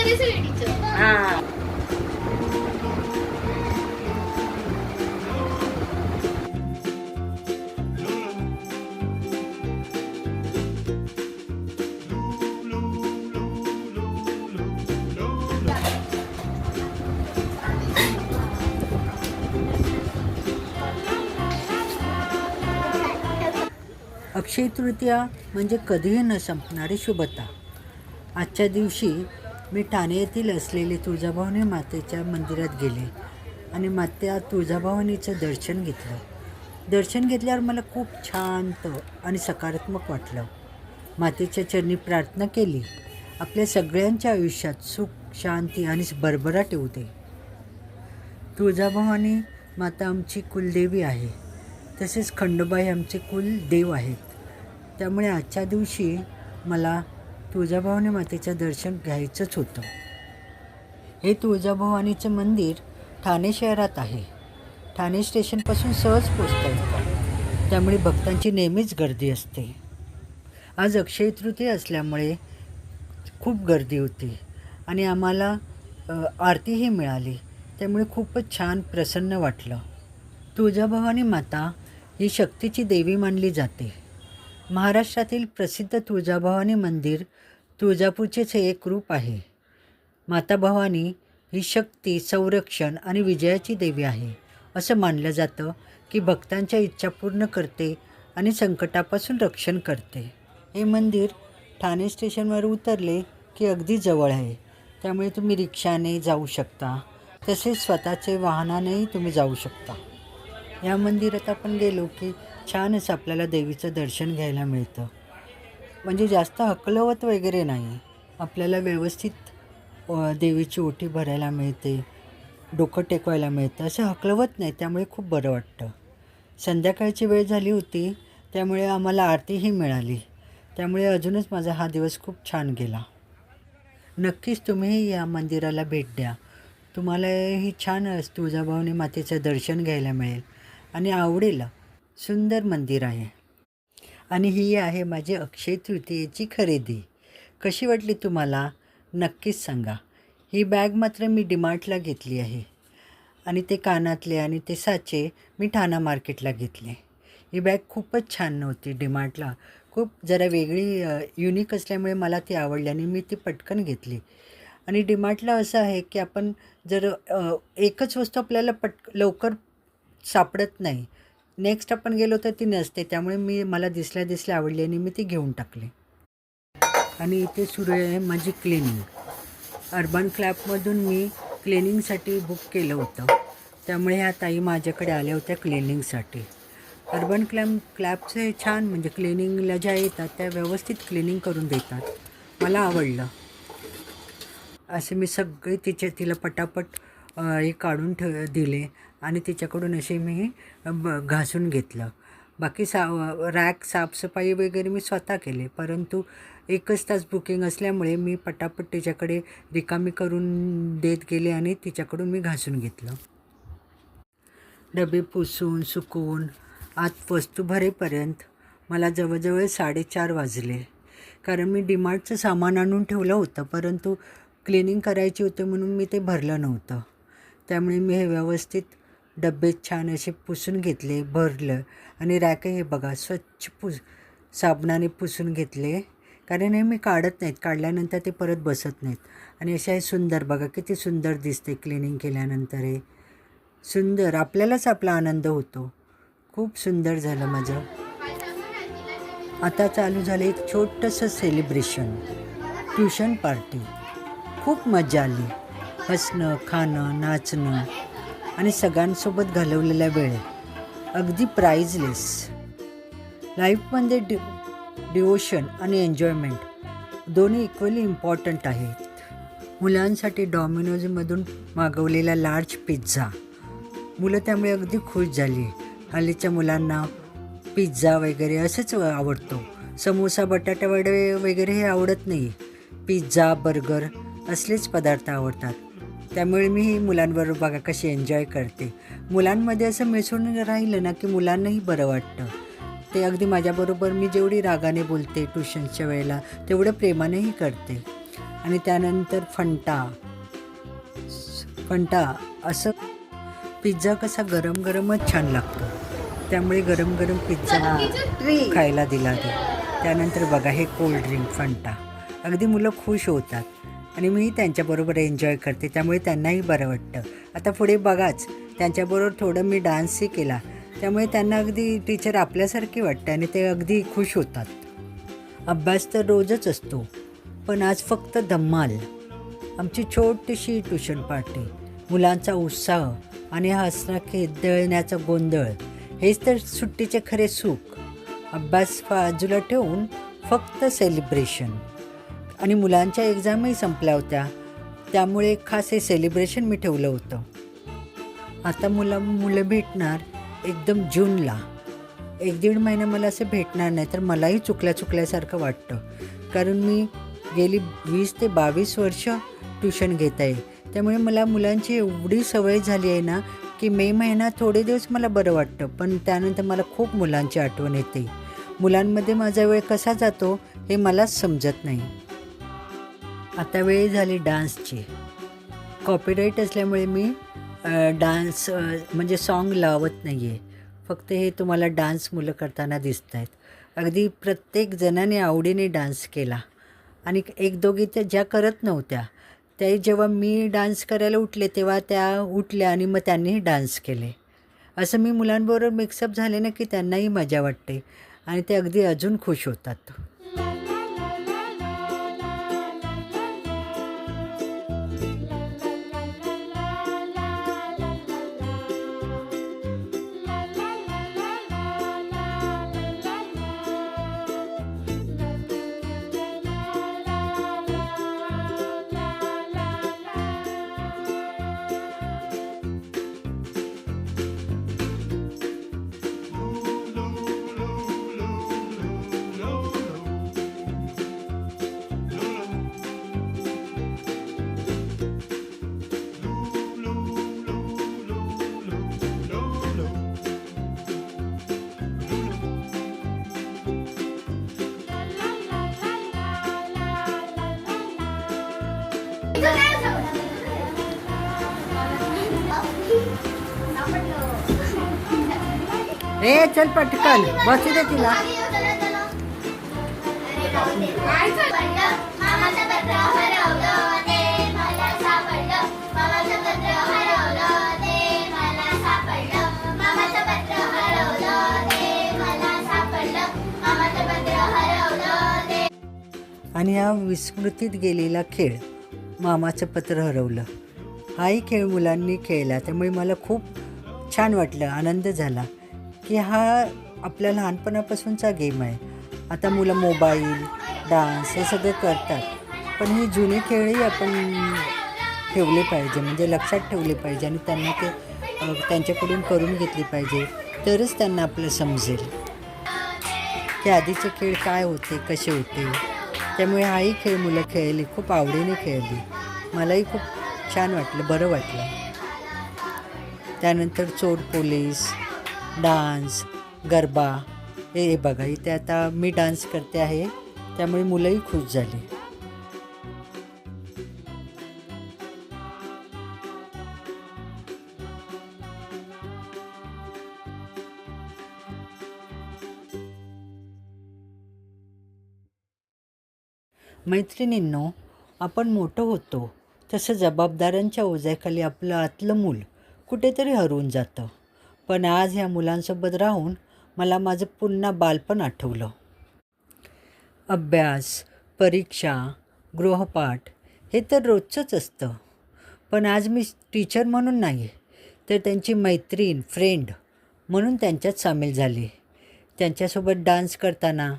हां. अक्षय तृतीया म्हणजे कधीही न संपणारी शुभता. आजच्या दिवशी मी ठाणे येथील असलेले तुळजाभवानी मातेच्या मंदिरात गेले आणि माता तुळजाभवानीचं दर्शन घेतलं. दर्शन घेतल्यावर मला खूप शांत आणि सकारात्मक वाटलं. मातेच्या चरणी प्रार्थना केली, आपल्या सगळ्यांच्या आयुष्यात सुख, शांती आणि भरभराट येऊ दे. तुळजाभवानी माता आमची कुलदेवी आहे, तसेच खंडोबाई आमचे कुलदेव आहेत. त्यामुळे आजच्या दिवशी मला तुळजाभवानी मातेचं दर्शन घ्यायचंच होतं. हे तुळजाभवानीचं मंदिर ठाणे शहरात आहे. ठाणे स्टेशनपासून सहज पोचता येतं, त्यामुळे भक्तांची नेहमीच गर्दी असते. आज अक्षय तृतीया असल्यामुळे खूप गर्दी होती आणि आम्हाला आरतीही मिळाली, त्यामुळे खूपच छान प्रसन्न वाटलं. तुळजाभवानी माता ही शक्तीची देवी मानली जाते. महाराष्ट्रातील प्रसिद्ध तुळजाभवानी मंदिर तुळजापूरचेच हे एक रूप आहे. माता भवानी ही शक्ती, संरक्षण आणि विजयाची देवी आहे. असं मानलं जातं की भक्तांच्या इच्छा पूर्ण करते आणि संकटापासून रक्षण करते. हे मंदिर ठाणे स्टेशनवर उतरले की अगदी जवळ आहे, त्यामुळे तुम्ही रिक्षाने जाऊ शकता, तसेच स्वतःचे वाहनानेही तुम्ही जाऊ शकता. या मंदिरात आपण गेलो की छान असं आपल्याला देवीचं दर्शन घ्यायला मिळतं. म्हणजे जास्त हकलवत वगैरे नाही, आपल्याला व्यवस्थित देवीची ओटी भरायला मिळते, डोकं टेकवायला मिळतं, असं हकलवत नाही, त्यामुळे खूप बरं वाटतं. संध्याकाळची वेळ झाली होती, त्यामुळे आम्हाला आरतीही मिळाली, त्यामुळे अजूनच माझा हा दिवस खूप छान गेला. नक्कीच तुम्हीही या मंदिराला भेट द्या. तुम्हालाही छान तुळजाभवानी मातेचं दर्शन घ्यायला मिळेल आणि आवडेल. सुंदर मंदिर आहे. आणि ही आहे माझी अक्षय तृतीयेची खरेदी. कशी वाटली तुम्हाला नक्कीच सांगा. ही बॅग मात्र मी डीमार्टला घेतली आहे आणि ते कानातले आणि ते साचे मी ठाणा मार्केटला घेतले. ही बॅग खूपच छान नव्हती, डीमार्टला खूप जरा वेगळी युनिक असल्यामुळे मला ती आवडली आणि मी ती पटकन घेतली. आणि डीमार्टला असं आहे की आपण जर एकच वस्तू आपल्याला लवकर सापडत नाही, नेक्स्ट आपण गेलो तर ती नसते, त्यामुळे मला दिसल्या आवडली आणि मी ती घेऊन टाकली. आणि इथे सुरू आहे माझी क्लिनिंग. अर्बन क्लॅबमधून मी क्लिनिंगसाठी बुक केलं होतं, त्यामुळे ह्या ताई माझ्याकडे आल्या होत्या क्लिनिंगसाठी. अर्बन क्लॅबचे छान, म्हणजे क्लिनिंगला ज्या येतात त्या व्यवस्थित क्लिनिंग करून देतात. मला आवडलं. असे मी सगळे तिला पटापट हे काढून दिले आणि तिच्याकडून असे मी घासून घेतलं. बाकी रॅक साफसफाई वगैरे मी स्वतः केले, परंतु 1 तास बुकिंग असल्यामुळे मी पटापट तिच्याकडे रिकामी करून देत गेले आणि तिच्याकडून मी घासून घेतलं. डबे पुसून सुकवून आत वस्तू भरेपर्यंत मला जवळजवळ 4:30 वाजले. कारण मी डीमार्टचं सामान आणून ठेवलं होतं, परंतु क्लिनिंग करायची होती म्हणून मी ते भरलं नव्हतं. त्यामुळे मी हे व्यवस्थित डबे छान असे पुसून घेतले, भरलं आणि रॅकही हे बघा स्वच्छ साबणाने पुसून घेतले, कारण हे मी काढत नाहीत, काढल्यानंतर ते परत बसत नाहीत. आणि असे हे सुंदर बघा, किती सुंदर दिसते क्लिनिंग केल्यानंतर. हे सुंदर, आपल्यालाच आपला आनंद होतो. खूप सुंदर झालं माझं. आता चालू झालं एक छोटंसं सेलिब्रेशन, ट्युशन पार्टी. खूप मजा आली. हसणं, खाणं, नाचणं आणि सगळ्यांसोबत घालवलेला वेळ अगदी प्राइजलेस. लाईफमध्ये डिवोशन आणि एन्जॉयमेंट दोन्ही इक्वली इम्पॉर्टंट आहेत. मुलांसाठी डॉमिनोजमधून मागवलेला लार्ज पिझ्झा, मुलं त्यामुळे अगदी खुश झाली. हल्लीच्या मुलांना पिझ्झा वगैरे असंच आवडतो. समोसा, बटाटा वडे वगैरे हे आवडत नाही. पिझ्झा, बर्गर असलेच पदार्थ आवडतात. त्यामुळे मी मुलांबरोबर बघा कशी एन्जॉय करते. मुलांमध्ये असं मिसळून राहिलं ना की मुलांनाही बरं वाटतं. ते अगदी माझ्याबरोबर मी जेवढी रागाने बोलते ट्युशनच्या वेळेला, तेवढं प्रेमानेही करते. आणि त्यानंतर फंटा असं. पिझ्झा कसा गरम गरमच छान लागतो, त्यामुळे गरम गरम पिझ्झा खायला दिला ते. त्यानंतर बघा हे कोल्ड ड्रिंक फंटा. अगदी मुलं खुश होतात आणि मी त्यांच्याबरोबर एन्जॉय करते, त्यामुळे त्यांनाही बरं वाटतं. आता पुढे बघाच, त्यांच्याबरोबर थोडं मी डान्सही केला, त्यामुळे त्यांना अगदी टीचर आपल्यासारखी वाटते आणि ते अगदी खुश होतात. अभ्यास तर रोजच असतो, पण आज फक्त धम्माल. आमची छोटीशी ट्युशन पार्टी, मुलांचा उत्साह आणि हसणं खेळण्याचा गोंधळ, हेच तर सुट्टीचे खरे सुख. अभ्यास बाजूला ठेवून फक्त सेलिब्रेशन. आणि मुलांच्या एक्झामही संपल्या होत्या, त्यामुळे खास हे सेलिब्रेशन मी ठेवलं होतं. आता मुलं भेटणार एकदम जूनला. 1-1.5 महिना मला असं भेटणार नाही, तर मलाही चुकल्यासारखं वाटतं. कारण मी गेली 20 ते 22 वर्ष ट्युशन घेत आहे, त्यामुळे मला मुलांची एवढी सवय झाली आहे ना, की मे महिना थोडे दिवस मला बरं वाटतं, पण त्यानंतर मला खूप मुलांची आठवण येते. मुलांमध्ये माझा वेळ कसा जातो हे मलाच समजत नाही. आता वेळ झाली डान्सची. कॉपीराईट असल्यामुळे मी डान्स म्हणजे सॉन्ग लावत नाही आहे. फक्त हे तुम्हाला डान्स मुलं करताना दिसत आहेत. अगदी प्रत्येक जणाने आवडीने डान्स केला आणि एक दोघी त्या ज्या करत नव्हत्या, त्या जेव्हा मी डान्स करायला उठले तेव्हा त्या उठल्या आणि मग त्यांनीही डान्स केले. असं मी मुलांबरोबर मिक्सअप झाले ना, की त्यांनाही मजा वाटते आणि ते अगदी अजून खुश होतात. ए चल पटकन बसू दे तिला. आणि हा विस्मृतीत गेलेला खेळ, मामाचं पत्र हरवलं, हाही खेळ मुलांनी खेळला. त्यामुळे मला खूप छान वाटलं, आनंद झाला की हा आपल्या लहानपणापासूनचा गेम आहे. आता मुलं मोबाईल, डान्स हे सगळं करतात, पण ही जुने खेळही आपण ठेवले पाहिजे, म्हणजे लक्षात ठेवले पाहिजे आणि त्यांना ते त्यांच्याकडून करून घेतली पाहिजे, तरच त्यांना आपलं समजेल की आधीचे खेळ काय होते, कसे होते. त्यामुळे हाही खेळ मुलं खेळली, खूप आवडीने खेळली. मलाही खूप छान वाटलं, बरं वाटलं. त्यानंतर चोर पोलीस, डान्स, गरबा, हे बघा इथे आता मी डान्स करते आहे, त्यामुळे मुलंही खुश झाली. मैत्रिणींनो, आपण मोठं होतो तसं जबाबदाऱ्यांच्या ओझ्याखाली आपलं आतलं मूल कुठेतरी हरवून जातं. पण आज ह्या मुलांसोबत राहून मला माझं पुन्हा बालपण आठवलं. अभ्यास, परीक्षा, गृहपाठ हे तर रोजचंच असतं, पण आज मी टीचर म्हणून नाही, तर त्यांची मैत्रीण, फ्रेंड म्हणून त्यांच्यात सामील झाली. त्यांच्यासोबत डान्स करताना,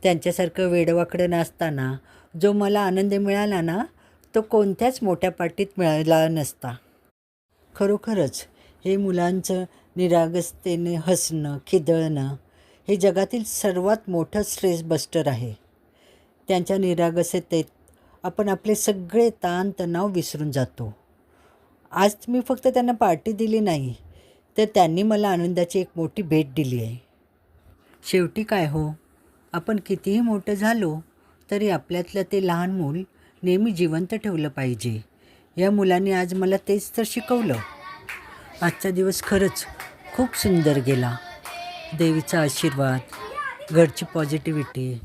त्यांच्यासारखं वेडवाकडं नाचताना जो मला आनंद मिळाला ना, तो कोणत्याच मोठ्या पार्टीत मिळाला नसता. खरोखरच हे मुलांचं निरागसतेने हसणं, खिदळणं हे जगातील सर्वात मोठं स्ट्रेस बस्टर आहे. त्यांच्या निरागसतेत आपण आपले सगळे ताणतणाव विसरून जातो. आज मी फक्त त्यांना पार्टी दिली नाही, तर त्यांनी मला आनंदाची एक मोठी भेट दिली आहे. शेवटी काय हो, आपण कितीही मोठं झालो तरी आपल्यातलं ते लहान मूल नेहमी जिवंत ठेवलं पाहिजे. या मुलाने आज मला तेच तर शिकवलं. आजचा दिवस खरंच खूप सुंदर गेला. देवीचा आशीर्वाद, घरची पॉझिटिव्हिटी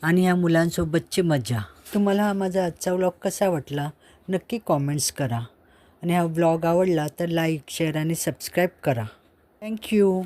आणि ह्या मुलांसोबतची मजा. तुम्हाला हा माझा आजचा व्लॉग कसा वाटला नक्की कॉमेंट्स करा. आणि हा व्लॉग आवडला तर लाईक, शेअर आणि सबस्क्राईब करा. थँक्यू.